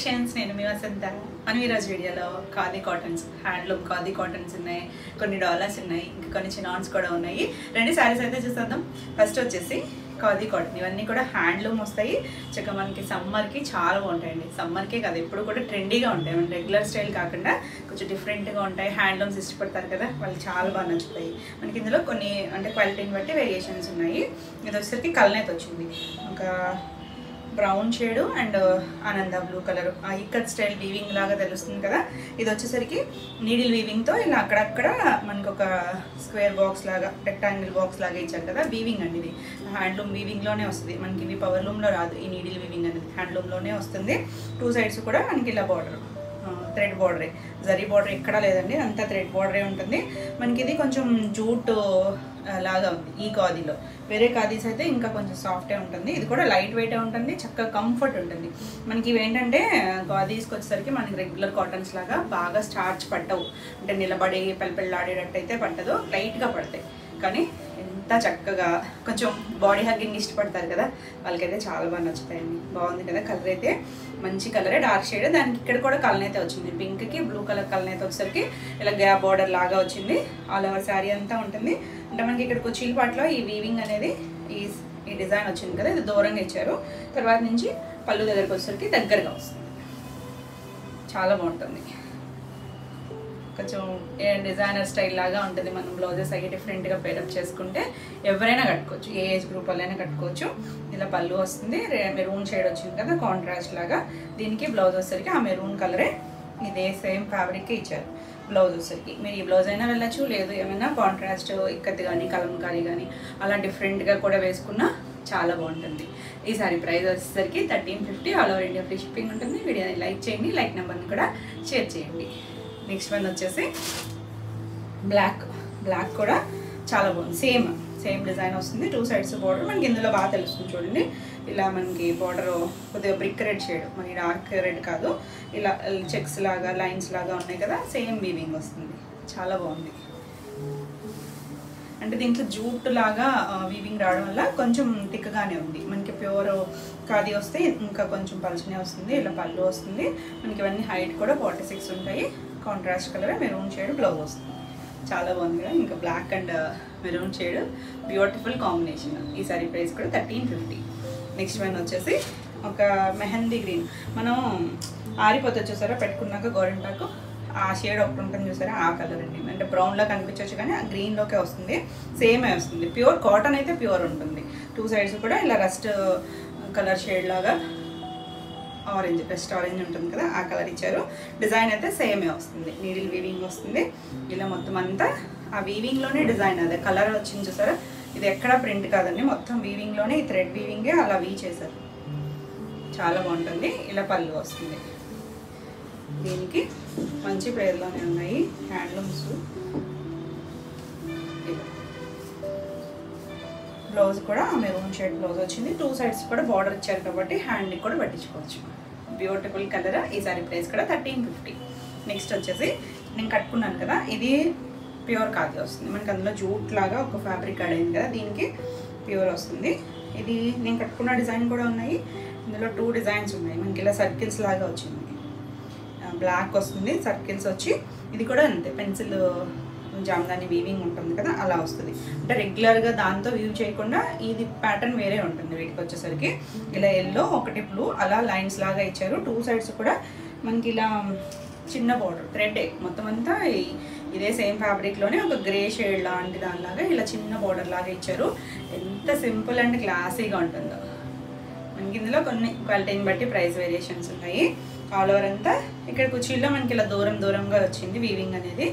Collections నేను మీ వసంత మనం ఈరోజు వీడియోలో khadi cottons handloom khadi cottons ఉన్నాయి, కొన్ని డాలర్స్ ఉన్నాయి, ఇంకా కొన్ని చినాన్స్ కూడా ఉన్నాయి. రెండు శారీస్ అయితే చూసేద్దాం. ఫస్ట్ వచ్చేసి ఖాదీ కాటన్. ఇవన్నీ కూడా హ్యాండ్లూమ్ వస్తాయి. చక్కగా మనకి సమ్మర్కి చాలా బాగుంటాయండి. సమ్మర్కే కాదు, ఎప్పుడు కూడా ట్రెండీగా ఉంటాయి. మన రెగ్యులర్ స్టైల్ కాకుండా కొంచెం డిఫరెంట్గా ఉంటాయి. హ్యాండ్లూమ్స్ ఇష్టపడతారు కదా, వాళ్ళకి చాలా బాగా నచ్చుతాయి. మనకి ఇందులో కొన్ని అంటే క్వాలిటీని బట్టి వేరియేషన్స్ ఉన్నాయి. ఇది వచ్చేసరికి కల్నేత్ వచ్చింది, ఒక బ్రౌన్ షేడ్ అండ్ ఆనంద blue colour ikat style weaving లాగా తెలుస్తుంది కదా. ఇది వచ్చేసరికి నీడిల్ వీవింగ్తో ఇలా అక్కడక్కడ మనకు ఒక స్క్వేర్ బాక్స్ లాగా రెక్టాంగిల్ బాక్స్ లాగా ఇచ్చారు కదా. వీవింగ్ అండి, ఇది హ్యాండ్లూమ్ వీవింగ్లోనే వస్తుంది. మనకి ఇవి పవర్లూమ్లో రాదు. ఈ నీడిల్ వీవింగ్ అనేది హ్యాండ్లూమ్లోనే వస్తుంది. టూ సైడ్స్ కూడా మనకి ఇలా బార్డర్ థ్రెడ్ బార్డరే, జరీ బార్డర్ ఎక్కడా లేదండి, అంతా థ్రెడ్ బార్డరే ఉంటుంది. మనకి ఇది కొంచెం జూట్ లాగా ఉంది ఈ ఖాదీలో. వేరే ఖాదీస్ అయితే ఇంకా కొంచెం సాఫ్టే ఉంటుంది. ఇది కూడా లైట్ వెయిటే ఉంటుంది, చక్కగా కంఫర్ట్ ఉంటుంది. మనకి ఇవేంటంటే ఖాదీస్కి వచ్చేసరికి మనకి రెగ్యులర్ కాటన్స్ లాగా బాగా స్టార్చ్ పట్టవు, అంటే నిలబడి పెళ్ళపెళ్ళాడేటట్టు అయితే పట్టదు, లైట్గా పడతాయి. కానీ ఎంత చక్కగా కొంచెం బాడీ హగ్గింగ్ ఇష్టపడతారు కదా, వాళ్ళకైతే చాలా బాగా నచ్చుతాయండి. బాగుంది కదా, కలర్ అయితే మంచి కలరే, డార్క్ షేడ్. దానికి ఇక్కడ కూడా కలనైతే వచ్చింది, పింక్కి బ్లూ కలర్ కలనైతే వచ్చేసరికి ఇలా గ్యాప్ బార్డర్ లాగా వచ్చింది. ఆల్ ఓవర్ శారీ అంతా ఉంటుంది. అంటే మనకి ఇక్కడ కుచీల పాటలో ఈ వీవింగ్ అనేది ఈ డిజైన్ వచ్చింది కదా, ఇది దూరంగా ఇచ్చారు. తర్వాత నుంచి పళ్ళు దగ్గరకు వచ్చేసరికి దగ్గరగా వస్తుంది. చాలా బాగుంటుంది, కొంచెం డిజైనర్ స్టైల్ లాగా ఉంటుంది. మనం బ్లౌజెస్ అయ్యి డిఫరెంట్గా పేరప్ చేసుకుంటే ఎవరైనా కట్టుకోవచ్చు, ఏ ఏజ్ గ్రూప్ వాళ్ళైనా కట్టుకోవచ్చు. ఇలా పళ్ళు వస్తుంది, మెరూన్ షేడ్ వచ్చింది కదా కాంట్రాస్ట్ లాగా. దీనికి బ్లౌజ్ వచ్చేసరికి ఆ మెరూన్ కలరే, ఇదే సేమ్ ఫ్యాబ్రిక్ ఇచ్చారు. బ్లౌజ్ వచ్చేసరికి మీరు ఈ బ్లౌజ్ అయినా వెళ్ళచ్చు, లేదు ఏమైనా కాంట్రాస్ట్ ఇక్కత్ కానీ కలంకారీ కానీ అలా డిఫరెంట్గా కూడా వేసుకున్నా చాలా బాగుంటుంది. ఈ సారీ ప్రైస్ వచ్చేసరికి 1350. All over India free shipping ఉంటుంది. వీడియోని లైక్ చేయండి, లైక్ నెంబర్ని కూడా షేర్ చేయండి. నెక్స్ట్ వన్ వచ్చేసి బ్లాక్ కూడా చాలా బాగుంది. సేమ్ డిజైన్ వస్తుంది. టూ సైడ్స్ బార్డర్ మనకి ఇందులో బాగా తెలుస్తుంది చూడండి. ఇలా మనకి బార్డర్ కొద్దిగా బ్రిక్ రెడ్ షేడ్, మనకి డార్క్ రెడ్ కాదు, ఇలా చెక్స్ లాగా లైన్స్ లాగా ఉన్నాయి కదా, సేమ్ వీవింగ్ వస్తుంది. చాలా బాగుంది. అంటే దీంట్లో జూట్ లాగా వీవింగ్ రావడం వల్ల కొంచెం థిక్గానే ఉంది. మనకి ప్యూర్ ఖాదీ వస్తే ఇంకా కొంచెం పలుచనే వస్తుంది. ఇలా పళ్ళు వస్తుంది. మనకి ఇవన్నీ హైట్ కూడా 46 ఉంటాయి. Contrast colour maroon shade blouse వస్తుంది. చాలా బాగుంది కదా. ఇంకా black and maroon shade beautiful combination. ఈ సారీ ప్రైస్ కూడా 1350. నెక్స్ట్ వన్ వచ్చేసి ఒక మెహందీ గ్రీన్. మనం ఆరిపోతే చూసారా పెట్టుకున్నాక గోరింటాకు ఆ షేడ్ ఒకటి ఉంటుంది చూసారా, ఆ కలర్ అండి. అంటే బ్రౌన్లో కనిపించవచ్చు కానీ ఆ గ్రీన్లోకే వస్తుంది. సేమే వస్తుంది. ప్యూర్ కాటన్ అయితే ప్యూర్ ఉంటుంది. టూ సైడ్స్ కూడా ఇలా రస్ట్ కలర్ షేడ్ లాగా ఆరెంజ్, బెస్ట్ ఆరెంజ్ ఉంటుంది కదా, ఆ కలర్ ఇచ్చారు. డిజైన్ అయితే సేమే వస్తుంది. నీడిల్ వీవింగ్ వస్తుంది. ఇలా మొత్తం అంతా ఆ వీవింగ్లోనే డిజైన్, అదే కలర్ వచ్చింది చూసారా. ఇది ఎక్కడ ప్రింట్ కాదండి, మొత్తం వీవింగ్లోనే ఈ థ్రెడ్ వీవింగే అలా వీ చేశారు. చాలా బాగుంటుంది. ఇలా పళ్ళు వస్తుంది. దీనికి మంచి ప్రైస్లోనే ఉన్నాయి హ్యాండ్లూమ్స్. బ్లౌజ్ కూడా మెరూన్ షేడ్ బ్లౌజ్ వచ్చింది. టూ సైడ్స్ కూడా బార్డర్ ఇచ్చారు కాబట్టి హ్యాండ్కి కూడా పట్టించుకోవచ్చు. Beautiful colour. ఈ సారీ ప్రైస్ కూడా 1350. నెక్స్ట్ వచ్చేసి నేను కట్టుకున్నాను కదా, ఇది ప్యూర్ ఖాదీ వస్తుంది. మనకి అందులో జూట్ లాగా ఒక ఫ్యాబ్రిక్ యాడ్ అయింది కదా, దీనికి ప్యూర్ వస్తుంది. ఇది నేను కట్టుకున్న డిజైన్ కూడా ఉన్నాయి. ఇందులో 2 డిజైన్స్ ఉన్నాయి. మనకి ఇలా సర్కిల్స్ లాగా వచ్చింది. బ్లాక్ వస్తుంది, సర్కిల్స్ వచ్చి ఇది కూడా అంతే పెన్సిల్ జామ్దాని వీవింగ్ ఉంటుంది కదా, అలా వస్తుంది. అంటే రెగ్యులర్గా దాంతో వీవ్ చేయకుండా ఇది ప్యాటర్న్ వేరే ఉంటుంది. వీటికి వచ్చేసరికి ఇలా ఎల్లో ఒకటి బ్లూ అలా లైన్స్ లాగా ఇచ్చారు. టూ సైడ్స్ కూడా మనకి ఇలా చిన్న బార్డర్ థ్రెడ్ మొత్తం అంతా ఇదే సేమ్ ఫ్యాబ్రిక్లోనే ఒక గ్రే షేడ్ లాంటి దానిలాగా ఇలా చిన్న బార్డర్ లాగా ఇచ్చారు. ఎంత సింపుల్ అండ్ క్లాసీగా ఉంటుందో. మనకి ఇందులో కొన్ని క్వాలిటీని బట్టి ప్రైస్ వేరియేషన్స్ ఉన్నాయి. ఆల్ ఓవర్ అంతా ఇక్కడ కుర్చీల్లో మనకి ఇలా దూరంగా వచ్చింది వీవింగ్ అనేది.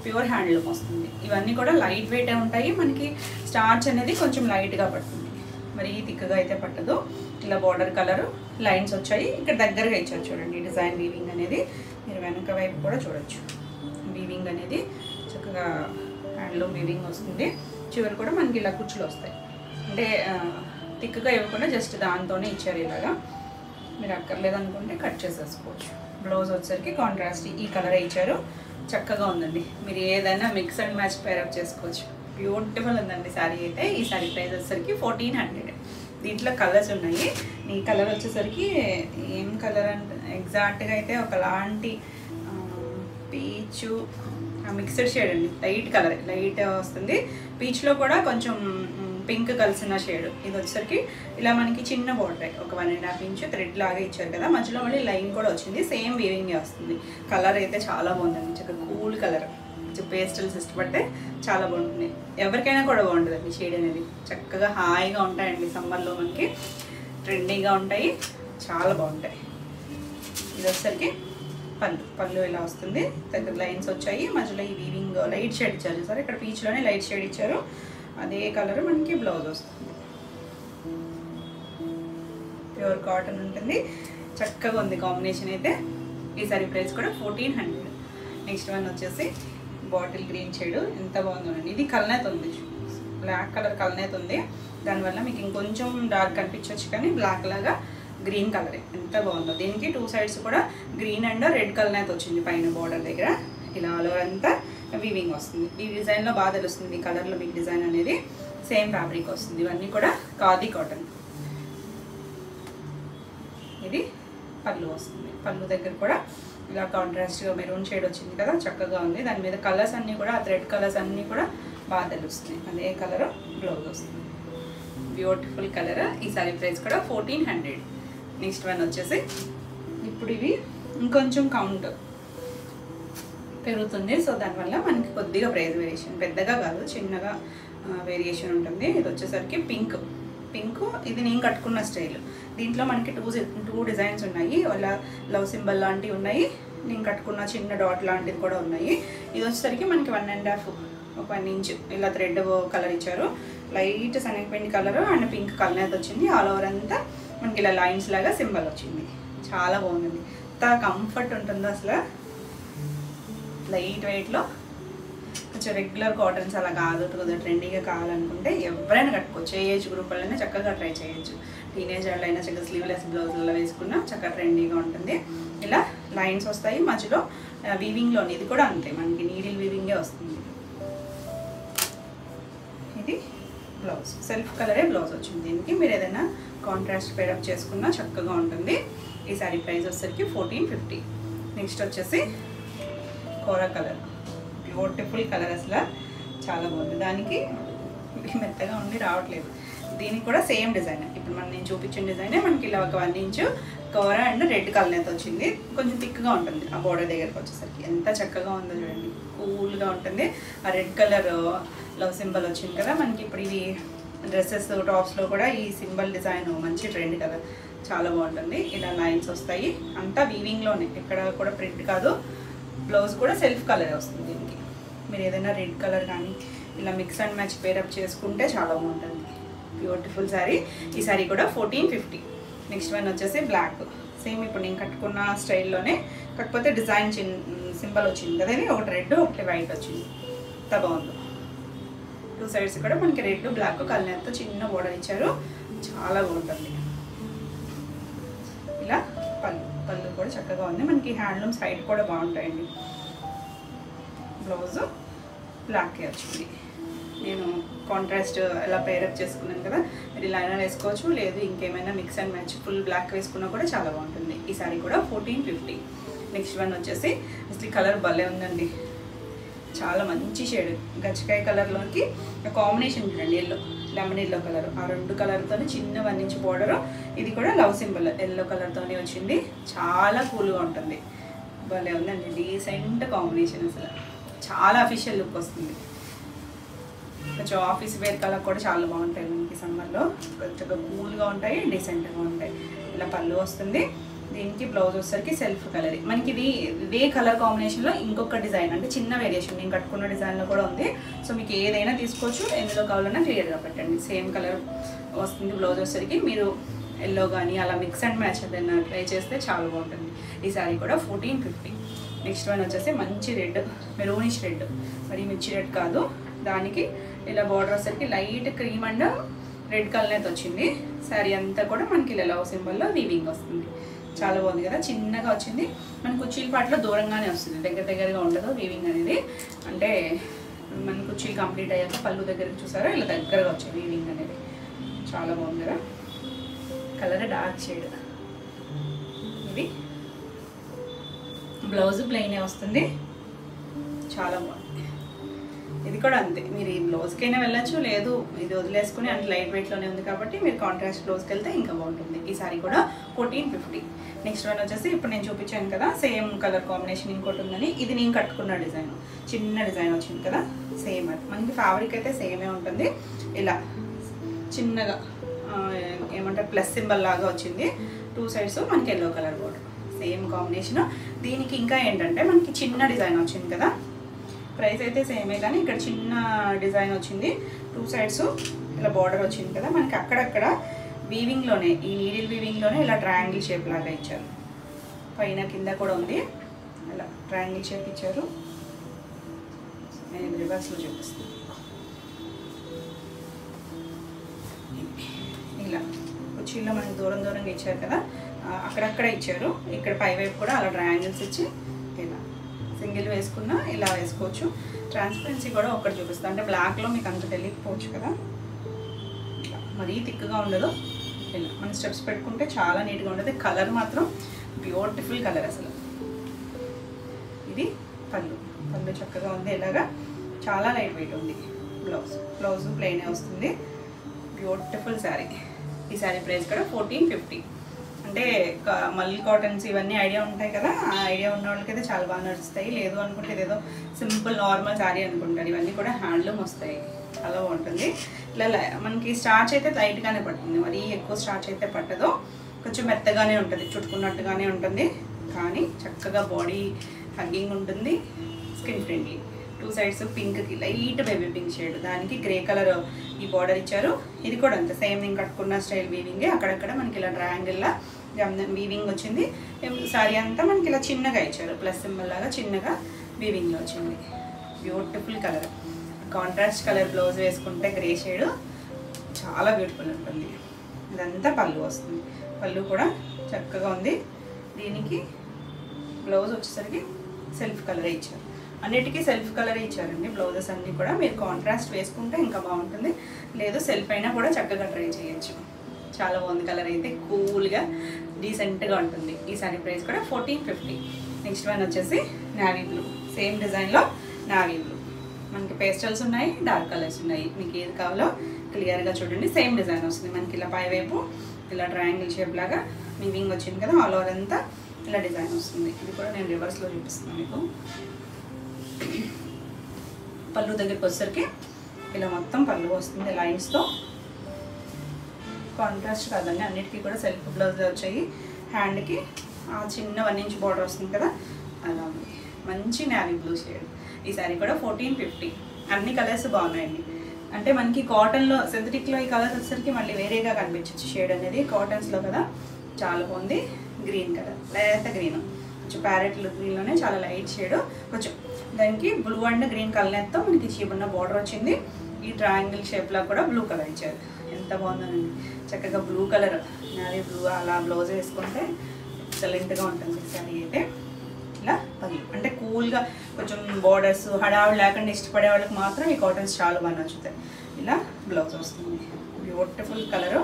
ప్యూర్ హ్యాండ్లూమ్ వస్తుంది. ఇవన్నీ కూడా లైట్ వెయిటే ఉంటాయి. మనకి స్టార్చ్ అనేది కొంచెం లైట్గా పడుతుంది, మరి థిక్గా అయితే పట్టదు. ఇలా బార్డర్ కలర్ లైన్స్ వచ్చాయి. ఇక్కడ దగ్గరగా ఇచ్చారు చూడండి డిజైన్ వీవింగ్ అనేది. మీరు వెనక వైపు కూడా చూడొచ్చు. వీవింగ్ అనేది చక్కగా హ్యాండ్లూమ్ వీవింగ్ వస్తుంది. చివరి కూడా మనకి ఇలా కుచ్చులు వస్తాయి. అంటే థిక్గా ఇవ్వకుండా జస్ట్ దాంతోనే ఇచ్చారు. ఇలాగా మీరు అక్కర్లేదనుకుంటే కట్ చేసేసుకోవచ్చు. బ్లౌజ్ వచ్చేసరికి కాంట్రాస్ట్ ఈ కలరే ఇచ్చారు. చక్కగా ఉందండి. మీరు ఏదైనా మిక్స్ అండ్ మ్యాచ్ పేరప్ చేసుకోవచ్చు. బ్యూటిఫుల్ ఉందండి శారీ అయితే. ఈ శారీ ప్రైస్ వచ్చేసరికి 1400. దీంట్లో కలర్స్ ఉన్నాయి. ఈ కలర్ వచ్చేసరికి ఏం కలర్ అంటే ఎగ్జాక్ట్గా అయితే ఒకలాంటి పీచు మిక్స్డ్ షేడ్ అండి. లైట్ కలర్, లైట్ వస్తుంది. పీచ్లో కూడా కొంచెం పింక్ కలిసిన షేడ్. ఇది వచ్చేసరికి ఇలా మనకి చిన్న బోర్డర్, ఒక 1.5 ఇంచ్ థ్రెడ్ లాగా ఇచ్చారు కదా, మధ్యలో మళ్ళీ లైన్ కూడా వచ్చింది. సేమ్ వీవింగ్ వస్తుంది. కలర్ అయితే చాలా బాగుందండి, చక్కగా కూల్ కలర్. పేస్టల్స్ ఇష్టపడితే చాలా బాగుంటుంది. ఎవరికైనా కూడా బాగుంటుందండి షేడ్ అనేది. చక్కగా హాయిగా ఉంటాయండి సమ్మర్లో, మనకి ట్రెండీగా ఉంటాయి, చాలా బాగుంటాయి. ఇది వచ్చేసరికి పళ్ళు ఇలా వస్తుంది. దగ్గర లైన్స్ వచ్చాయి, మధ్యలో ఈ వీవింగ్ లైట్ షేడ్ ఇచ్చారు సార్. ఇక్కడ పీచ్లోనే లైట్ షేడ్ ఇచ్చారు. అదే కలర్ మనకి బ్లౌజ్ వస్తుంది. ప్యూర్ కాటన్ ఉంటుంది, చక్కగా ఉంది కాంబినేషన్ అయితే. ఈ సారీ ప్రైస్ కూడా 1400. నెక్స్ట్ వన్ వచ్చేసి బాటిల్ గ్రీన్ షేడ్. ఎంత బాగుందండి. ఇది కల్నేత్ ఉంది, బ్లాక్ కలర్ కల్నేత్ ఉంది. దానివల్ల మీకు ఇంకొంచెం డార్క్ కనిపించవచ్చు, కానీ బ్లాక్ లాగా గ్రీన్ కలరే. ఎంత బాగుందో. దీనికి 2 సైడ్స్ కూడా గ్రీన్ అండ్ రెడ్ కల్నేత్ వచ్చింది. పైన బార్డర్ దగ్గర ఇలా ఆల్ ఓవర్ అంతా వీవింగ్ వస్తుంది. ఈ డిజైన్లో బాగా తెలుస్తుంది, ఈ కలర్లో మీకు డిజైన్ అనేది. సేమ్ ఫ్యాబ్రిక్ వస్తుంది. ఇవన్నీ కూడా ఖాదీ కాటన్. ఇది పళ్ళు వస్తుంది. పళ్ళు దగ్గర కూడా ఇలా కాంట్రాస్ట్గా మెరూన్ షేడ్ వచ్చింది కదా, చక్కగా ఉంది. దాని మీద కలర్స్ అన్నీ కూడా, ఆ థ్రెడ్ కలర్స్ అన్నీ కూడా బాగా తెలుస్తున్నాయి. అదే కలర్ బ్లౌజ్ వస్తుంది. Beautiful colour. ఈ సారీ ప్రైస్ కూడా 1400. నెక్స్ట్ వన్ వచ్చేసి ఇప్పుడు ఇవి ఇంకొంచెం కౌంట్ పెరుగుతుంది. సో దానివల్ల మనకి కొద్దిగా ప్రైస్ వేరియేషన్, పెద్దగా కాదు, చిన్నగా వేరియేషన్ ఉంటుంది. ఇది వచ్చేసరికి పింక్. ఇది నేను కట్టుకున్న స్టైల్. దీంట్లో మనకి టూ డిజైన్స్ ఉన్నాయి. వాళ్ళ లవ్ సింబల్ లాంటివి ఉన్నాయి, నేను కట్టుకున్న చిన్న డాట్ లాంటిది కూడా ఉన్నాయి. ఇది వచ్చేసరికి మనకి 1.5 ఇంచ్ ఇలా థ్రెడ్ కలర్ ఇచ్చారు. లైట్ శనగపిండి కలర్ అండ్ పింక్ కలర్ అయితే వచ్చింది. ఆల్ ఓవర్ అంతా మనకి ఇలా లైన్స్ లాగా సింబల్ వచ్చింది. చాలా బాగుంది. ఎంత కంఫర్ట్ ఉంటుందో అసలు. లైట్ వెయిట్లో కొంచెం రెగ్యులర్ కాటన్స్ అలా కాదు, కొద్దిగా ట్రెండీగా కావాలనుకుంటే ఎవరైనా కట్టుకోవచ్చు. ఏ ఏజ్ గ్రూప్ వాళ్ళైనా చక్కగా ట్రై చేయొచ్చు. టీనేజ్ వాళ్ళైనా చక్కగా స్లీవ్లెస్ బ్లౌజ్లలో వేసుకున్నా చక్కగా ట్రెండీగా ఉంటుంది. ఇలా లైన్స్ వస్తాయి మధ్యలో వీవింగ్లోని. ఇది కూడా అంతే, మనకి నీడిల్ వీవింగే వస్తుంది. ఇది బ్లౌజ్, సెల్ఫ్ కలరే బ్లౌజ్ వచ్చింది. దీనికి మీరు ఏదైనా కాంట్రాస్ట్ పేరప్ చేసుకున్నా చక్కగా ఉంటుంది. ఈ సారీ ప్రైస్ వచ్చేసరికి 1450. నెక్స్ట్ వచ్చేసి కోరా కలర్. బ్యూటిఫుల్ కలర్, అసలు చాలా బాగుంది. దానికి మెత్తగా ఉండి రావట్లేదు. దీనికి కూడా సేమ్ డిజైన్. ఇప్పుడు నేను చూపించిన డిజైనే మనకి ఇలా ఒక 1 ఇంచ్ కోరా అండ్ రెడ్ కలర్ అయితే వచ్చింది. కొంచెం థిక్గా ఉంటుంది ఆ బోర్డర్ దగ్గరకు వచ్చేసరికి. ఎంత చక్కగా ఉందో చూడండి, కూల్గా ఉంటుంది. ఆ రెడ్ కలర్ లవ్ సింబల్ వచ్చింది కదా మనకి. ఇప్పుడు ఇవి డ్రెస్సెస్ టాప్స్లో కూడా ఈ సింబల్ డిజైన్ మంచి ట్రెండ్ కదా, చాలా బాగుంటుంది. ఇలా లైన్స్ వస్తాయి, అంతా వీవింగ్లోనే, ఎక్కడ కూడా ప్రింట్ కాదు. బ్లౌజ్ కూడా సెల్ఫ్ కలర్ వస్తుంది. దీనికి మీరు ఏదైనా రెడ్ కలర్ కానీ ఇలా మిక్స్ అండ్ మ్యాచ్ పేరప్ చేసుకుంటే చాలా బాగుంటుంది. బ్యూటిఫుల్ శారీ. ఈ శారీ కూడా 1450. నెక్స్ట్ వన్ వచ్చేసి బ్లాక్. సేమ్ ఇప్పుడు నేను కట్టుకున్న స్టైల్లోనే, కాకపోతే డిజైన్ సింబల్ వచ్చింది కదా, ఇది ఒకటి రెడ్ ఒకటి వైట్ వచ్చింది. ఎంత బాగుందో. 2 సైడ్స్ కూడా మనకి రెడ్ బ్లాక్ కలర్తో చిన్న బోర్డర్ ఇచ్చారు, చాలా బాగుంటుంది. ఇలా పళ్ళు కూడా చక్కగా ఉంది. మనకి హ్యాండ్లూమ్ సైడ్ కూడా బాగుంటాయండి. బ్లౌజ్ బ్లాక్కే వచ్చింది. నేను కాంట్రాస్ట్ ఎలా పేరప్ చేసుకున్నాను కదా, మీరు ఇలా అయినా వేసుకోవచ్చు, లేదు ఇంకేమైనా mix and match full black వేసుకున్నా కూడా చాలా బాగుంటుంది. ఈ సారీ కూడా 1450. నెక్స్ట్ వన్ వచ్చేసి అసలు కలర్ భలే ఉందండి, చాలా మంచి షేడ్. గచ్చకాయ కలర్లోకి కాంబినేషన్ చూడండి, లెమన్ ఎల్లో కలర్. ఆ 2 కలర్తో చిన్న 1 ఇంచ్ బోర్డర్. ఇది కూడా లవ్ సింబల్ ఎల్లో కలర్తోనే వచ్చింది. చాలా కూల్గా ఉంటుంది. భలే ఉందండి, డీసెంట్ కాంబినేషన్. అసలు చాలా అఫీషియల్ లుక్ వస్తుంది. కొంచెం ఆఫీస్ వేర్ కలర్ కూడా చాలా బాగుంటాయి మనకి సమ్మర్లో. కొంచెం కూల్గా ఉంటాయి, డీసెంట్గా ఉంటాయి. ఇలా పళ్ళు వస్తుంది. దీనికి బ్లౌజ్ వచ్చేసరికి సెల్ఫ్ కలర్. మనకి ఇదే కలర్ కాంబినేషన్లో ఇంకొక డిజైన్, అంటే చిన్న వేరియేషన్ నేను కట్టుకున్న డిజైన్లో కూడా ఉంది. సో మీకు ఏదైనా తీసుకోవచ్చు, ఎందులో కావాలన్నా క్లియర్గా పెట్టండి. సేమ్ కలర్ వస్తుంది బ్లౌజ్ వచ్చేసరికి. మీరు ఎల్లో కానీ అలా మిక్స్ అండ్ మ్యాచ్ ఏదైనా ట్రై చేస్తే చాలా బాగుంటుంది. ఈ సారీ కూడా 1450. నెక్స్ట్ వన్ వచ్చేసి మంచి రెడ్, మెరూనిష్ రెడ్, మరి మిర్చి రెడ్ కాదు. దానికి ఇలా బార్డర్ వచ్చేసరికి light cream and red colour అయితే వచ్చింది. శారీ అంతా కూడా మనకి ఇలా లవ్ సింబల్లో వీవింగ్ వస్తుంది. చాలా బాగుంది కదా, చిన్నగా వచ్చింది. మన కుర్చీల పాటలో దూరంగానే వస్తుంది, దగ్గరగా ఉండదు వీవింగ్ అనేది. అంటే మన కుర్చీలు కంప్లీట్ అయ్యాక పళ్ళు దగ్గరికి చూసారా ఇలా దగ్గరగా వచ్చాయి వీవింగ్ అనేది. చాలా బాగుంది కదా. Colour dark shade. ఇది బ్లౌజ్ ప్లెయినే వస్తుంది, చాలా బాగుంది. ఇది కూడా అంతే, మీరు ఈ బ్లౌజ్కైనా వెళ్ళచ్చు, లేదు ఇది వదిలేసుకుని అంటే లైట్ వెయిట్లోనే ఉంది కాబట్టి మీరు కాంట్రాస్ట్ బ్లౌజ్కి వెళ్తే ఇంకా బాగుంటుంది. ఈ సారీ కూడా 1450. నెక్స్ట్ వన్ వచ్చేసి ఇప్పుడు నేను చూపించాను కదా సేమ్ కలర్ కాంబినేషన్ ఇంకోటి ఉందని, ఇది నేను కట్టుకున్న డిజైన్, చిన్న డిజైన్ వచ్చింది కదా సేమ్. అది మనకి ఫ్యాబ్రిక్ అయితే సేమే ఉంటుంది. ఇలా చిన్నగా ఏమంటారు ప్లస్ సింబల్ లాగా వచ్చింది, 2 సైడ్స్ మనకి yellow colour border, same combination. దీనికి ఇంకా ఏంటంటే మనకి చిన్న డిజైన్ వచ్చింది కదా, ప్రైస్ అయితే సేమే కానీ ఇక్కడ చిన్న డిజైన్ వచ్చింది, 2 సైడ్స్ ఇలా బార్డర్ వచ్చింది కదా మనకి. అక్కడక్కడ వీవింగ్లోనే, ఈ నీడిల్ వీవింగ్లోనే ఇలా ట్రయాంగిల్ షేప్ లాగా ఇచ్చారు, పైన కింద కూడా ఉంది, ఇలా ట్రయాంగిల్ షేప్ ఇచ్చారు. నేను రివర్స్లో చూపిస్తాను. ఇలా కుర్చీలో మనకి దూరం దూరంగా ఇచ్చారు కదా, అక్కడక్కడ ఇచ్చారు. ఇక్కడ పైవైపు కూడా అలా ట్రయాంగిల్స్ ఇచ్చి ఇలా సింగిల్ వేసుకున్నా ఇలా వేసుకోవచ్చు. ట్రాన్స్పరెన్సీ కూడా ఒకటి చూపిస్తాను, అంటే బ్లాక్లో మీకు అంత తెలియకపోవచ్చు కదా, ఇట్లా మరీ థిక్గా ఉండదు. ఇలా మన స్టెప్స్ పెట్టుకుంటే చాలా నీట్గా ఉండదు. కలర్ మాత్రం బ్యూటిఫుల్ కలర్ అసలు. ఇది పళ్ళు చక్కగా ఉంది, ఇలాగా చాలా లైట్ వెయిట్ ఉంది. బ్లౌజ్ ప్లెయినే వస్తుంది, బ్యూటిఫుల్ శారీ. ఈ శారీ ప్రైస్ కూడా 1450. అంటే మల్లీ కాటన్స్ ఇవన్నీ ఐడియా ఉంటాయి కదా, ఆ ఐడియా ఉన్న వాళ్ళకైతే చాలా బాగా నడుస్తాయి. లేదు అనుకుంటే ఇదేదో సింపుల్ నార్మల్ శారీ అనుకుంటారు. ఇవన్నీ కూడా హ్యాండ్లూమ్ వస్తాయి, చాలా బాగుంటుంది. ఇలా మనకి స్టార్చ్ అయితే లైట్గానే పడుతుంది, మరీ ఎక్కువ స్టార్చ్ అయితే పట్టదు, కొంచెం మెత్తగానే ఉంటుంది, చుట్టుకున్నట్టుగానే ఉంటుంది. కానీ చక్కగా బాడీ హగ్గింగ్ ఉంటుంది, స్కిన్ ఫ్రెండ్లీ. 2 సైడ్స్ పింక్కి లైట్ బేబీ పింక్ షేడ్, దానికి గ్రే కలర్ ఈ బార్డర్ ఇచ్చారు. ఇది కూడా అంతే సేమ్ నేను కట్టుకున్న స్టైల్ వీవింగే, అక్కడక్కడ మనకి ఇలా ట్రయాంగిల్లా వీవింగ్ వచ్చింది. సారీ అంతా మనకి ఇలా చిన్నగా ఇచ్చారు, ప్లస్ సింబల్ లాగా చిన్నగా వీవింగ్లో వచ్చింది. Beautiful colour, contrast colour blouse వేసుకుంటే గ్రే షేడ్ చాలా బ్యూటిఫుల్ ఉంటుంది. ఇదంతా పళ్ళు వస్తుంది, పళ్ళు కూడా చక్కగా ఉంది. దీనికి బ్లౌజ్ వచ్చేసరికి సెల్ఫ్ కలరే ఇచ్చారు, అన్నిటికీ సెల్ఫ్ కలర్ ఇచ్చారండి బ్లౌజెస్ అన్నీ కూడా. మీరు కాంట్రాస్ట్ వేసుకుంటే ఇంకా బాగుంటుంది, లేదు సెల్ఫ్ అయినా కూడా చక్కగా ట్రై చేయొచ్చు. చాలా బాగుంది కలర్ అయితే, కూల్గా డీసెంట్గా ఉంటుంది. ఈ సారీ ప్రైస్ కూడా 1450. నెక్స్ట్ వన్ వచ్చేసి నావీ బ్లూ, సేమ్ డిజైన్లో నావీ బ్లూ. మనకి పేస్టల్స్ ఉన్నాయి, డార్క్ కలర్స్ ఉన్నాయి, మీకు ఏది కావాలో క్లియర్గా చూడండి. సేమ్ డిజైన్ వస్తుంది మనకి, ఇలా పైవైపు ఇలా ట్రయాంగిల్ షేప్ లాగా వీవింగ్ వచ్చింది కదా, ఆల్ ఓవర్ అంతా ఇలా డిజైన్ వస్తుంది. ఇది కూడా నేను రివర్స్లో చూపిస్తున్నాను మీకు. పళ్ళు దగ్గరికి వచ్చేసరికి ఇలా మొత్తం పళ్ళు వస్తుంది లైన్స్తో, కాంట్రాస్ట్ కాదండి, అన్నిటికీ కూడా సెల్ఫ్ బ్లౌజ్ వచ్చాయి. హ్యాండ్కి ఆ చిన్న 1 ఇంచ్ బార్డర్ వస్తుంది కదా, అలా ఉంది. మంచి నావీ బ్లూ షేడ్. ఈ సారీ కూడా 1450. అన్ని కలర్స్ బాగున్నాయండి. అంటే మనకి కాటన్లో సింథటిక్లో ఈ కలర్ వచ్చేసరికి మళ్ళీ వేరేగా కనిపించచ్చు షేడ్ అనేది, కాటన్స్లో కదా చాలా బాగుంది. గ్రీన్ కలర్, లేత గ్రీన్, కొంచెం ప్యారెట్ గ్రీన్లోనే చాలా లైట్ షేడ్. కొంచెం దానికి బ్లూ అండ్ గ్రీన్ కలర్తో మనకి చిన్న బార్డర్ వచ్చింది. ఈ ట్రయాంగిల్ షేప్లో కూడా బ్లూ కలర్ ఇచ్చారు, ఎంత బాగుందండి. చక్కగా బ్లూ కలర్ నావీ బ్లూ అలా బ్లౌజ్ వేసుకుంటే ఎక్సలెంట్గా ఉంటుంది శారీ అయితే. ఇలా పళ్ళు అంటే కూల్గా కొంచెం బార్డర్స్ హడావిడి లేకుండా ఇష్టపడే వాళ్ళకి మాత్రం ఈ కాటన్స్ చాలా బాగా నచ్చుతాయి. ఇలా బ్లౌజ్ వస్తుంది, బ్యూటిఫుల్ కలరు,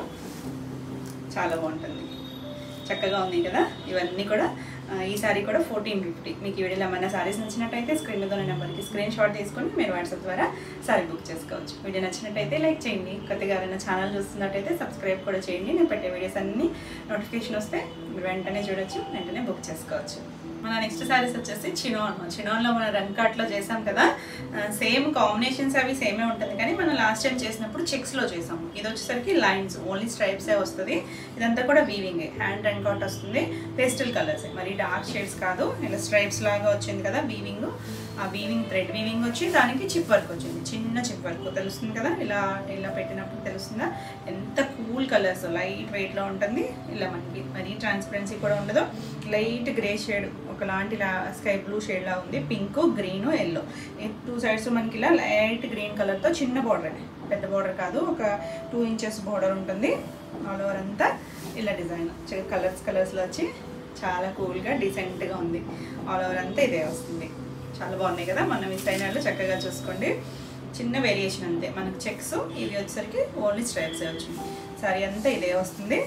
చాలా బాగుంటుంది, చక్కగా ఉంది కదా. ఇవన్నీ కూడా ఈ సారీ కూడా 1450. మీకు ఈ వీడియోలో ఏమైనా సారీస్ నచ్చినట్టయితే స్క్రీన్ మీద ఉన్న నెంబర్కి స్క్రీన్ షాట్ తీసుకొని మీరు వాట్సాప్ ద్వారా సారీ బుక్ చేసుకోవచ్చు. వీడియో నచ్చినట్టయితే లైక్ చేయండి, కొత్తగా ఎవరైనా ఛానల్ చూస్తున్నట్టయితే సబ్స్క్రైబ్ కూడా చేయండి. నేను పెట్టే వీడియోస్ అన్నీ నోటిఫికేషన్ వస్తే మీరు వెంటనే చూడొచ్చు, వెంటనే బుక్ చేసుకోవచ్చు. మన నెక్స్ట్ శారీస్ వచ్చేసి చినాన్లో మన రంకాట్లో చేసాం కదా, సేమ్ కాంబినేషన్స్ అవి సేమే ఉంటుంది కానీ మనం లాస్ట్ టైం చేసినప్పుడు చెక్స్లో చేసాము. ఇది వచ్చేసరికి లైన్స్ ఓన్లీ స్ట్రైప్సే వస్తుంది. ఇదంతా కూడా వీవింగే, హ్యాండ్ రంకాట్ వస్తుంది, పేస్టల్ కలర్స్, మరి డార్క్ షేడ్స్ కాదు. ఇలా స్ట్రైప్స్ లాగా వచ్చింది కదా వీవింగ్, ఆ వీవింగ్ థ్రెడ్ వీవింగ్ వచ్చి దానికి చిప్ వర్క్ వచ్చింది, చిన్న చిప్ వర్క్ తెలుస్తుంది కదా, ఇలా ఇలా పెట్టినప్పుడు తెలుస్తుందా ఎంత కూల్ కలర్స్, లైట్ వెయిట్లో ఉంటుంది. ఇలా మనకి మరీ ట్రాన్స్పరెన్సీ కూడా ఉండదు, లైట్ గ్రే షేడ్ ఒకలాంటి స్కై బ్లూ షేడ్ లా ఉంది, పింక్ గ్రీన్ ఎల్లో. 2 సైడ్స్ మనకి ఇలా లైట్ గ్రీన్ కలర్తో చిన్న బార్డర్, పెద్ద బార్డర్ కాదు, ఒక 2 ఇంచెస్ బార్డర్ ఉంటుంది. ఆల్ ఓవర్ అంతా ఇలా డిజైన్ కలర్స్లో వచ్చి చాలా కూల్గా డీసెంట్గా ఉంది. ఆల్ ఓవర్ అంతా ఇదే వస్తుంది, చాలా బాగున్నాయి కదా. మనం ఈ సైనాల్లో చక్కగా చూసుకోండి, చిన్న వేరియేషన్ అంతే. మనకు చెక్స్ ఇవి వచ్చేసరికి ఓన్లీ స్ట్రైప్సే వచ్చింది. సారీ అంతా ఇదే వస్తుంది,